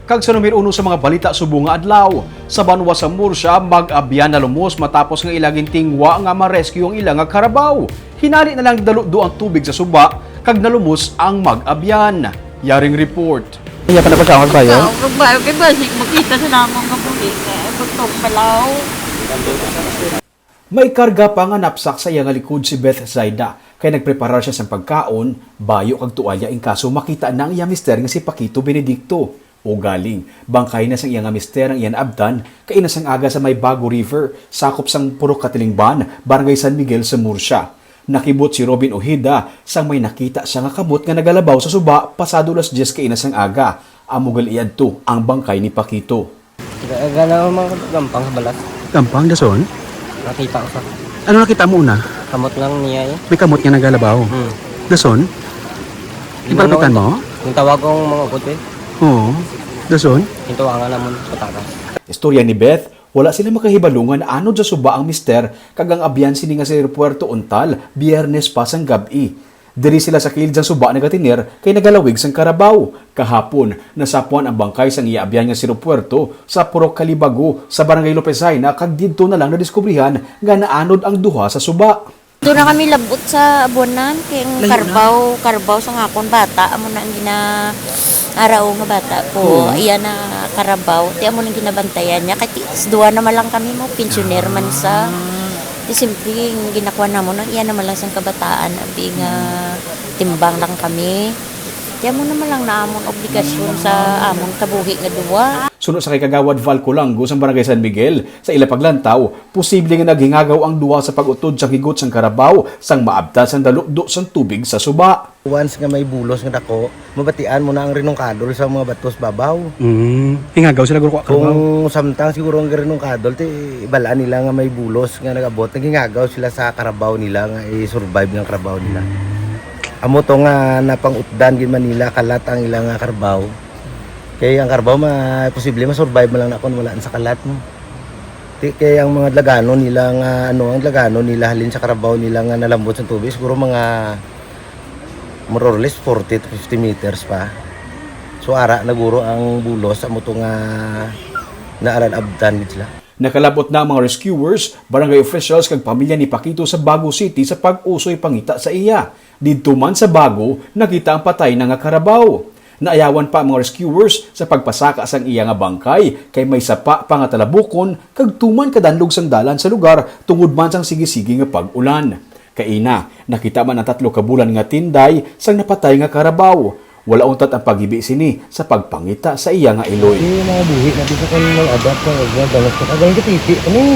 Kag sa numero 1 sa mga balita subong nga adlaw, sa Banwa sa Murcia mag-abyan na lumos matapos nga ilaging tingwa nga ma-rescue ang ilang nga karabaw. Hinali na lang daludo ang tubig sa suba kag nalumos ang mag-abyan. Yaring report. Iya pa na pa siya kayo? Magbayo kay Basik, makita sa namang kabuhin. Pagtong palaw. May karga pa nga napsak sa iyang likod si Beth Zaida. Kaya nagpreparar siya sa pagkaon, bayo kag tuwalya in kaso makita na ang iyang mister nga si Paquito Benedicto. O galing, bangkay na sang iyang mister ang iyan abdan, kay inasang aga sa may Bago River, sakop sang Purok Katilingban, Barangay San Miguel sa Murcia. Nakibot si Robin Ojeda sang may nakita siya nga kamot nga nagalabaw sa suba pasado las 10 kay inasang aga. Amugal iadto ang bangkay ni Paquito. Gana mga gampang sa balas. Gampang dason? Nakita ko sa Ano nakita mo una? kamot lang niya eh. May kamot nga nagalabaw. Dason? Ipalpitan mo? Yung tawag kong mga ukot eh. Oo. Dason? Yung tawagan naman sa takas. Istorya ni Beth, wala sila makahibalungan anod sa suba ang mister kagang abyan sini nga sa Puerto Untal Biyernes pa sang gabi. Diri sila sa kilid sang suba nagatiner kay nagalawig sang karabaw. Kahapon, nasapuan ang bangkay sang iabyan nga si Puerto sa Purok Calibago sa Barangay Lopezayna kag didto na lang nadiskubrihan nga naanod ang duha sa suba. Doon na kami labot sa abunan, kaya karbaw sa ngakon bata, amo na ang araw nga bata ko, iyan na karabaw, ti amo nang ginabantayan niya, kaya duwa naman lang kami mo, pensioner man sa, ti simple, ginakuha na mo, iyan naman lang sa kabataan, abi nga timbang lang kami, ti amo naman lang na among obligasyon sa among tabuhi nga duwa. Sunod sa kay Kagawad Val Colango sa Barangay San Miguel, sa ila paglantaw, posible nga naghingagaw ang duha sa pag-utod sa higot sang karabaw sang maabta sang dalukdo sang tubig sa suba. Once nga may bulos nga dako, mabatian mo na ang rinungkadol sa mga batos babaw. Hingagaw sila guro Kung samtang siguro ang rinungkadol, ibalaan nila nga may bulos nga nagabot, nagingagaw sila sa karabaw nila nga i-survive ng karabaw nila. Amo to nga napangutdan gin Manila kalat ang ilang nga karabaw. Kaya ang karabaw posible ma-survive mo lang na kung wala sa kalat mo. Kaya ang mga lagano nila nga ang lagano nila halin sa karabaw nila nga nalambot sa tubig siguro mga more or less 40 to 50 meters pa. So ara naguro ang bulos sa muto nga naalalabdan sila. Nakalabot na ang mga rescuers, barangay officials kag pamilya ni Paquito sa Bago City sa pag-usoy pangita sa iya. Didto man sa Bago, nakita ang patay na nga karabaw. Naayawan pa ang mga rescuers sa pagpasaka sang iya nga bangkay kay may sapa pa nga talabukon kag tuman kadanlog sang dalan sa lugar tungod man sang sige-sige nga pag-ulan. Kaina, nakita man ang 3 ka bulan nga tinday sang napatay nga karabaw. Wala untat ang paghibi sini sa pagpangita sa iya nga iloy. Mga buhi na bisa kung mag-adapt ka, dalas ka, agay ka titi.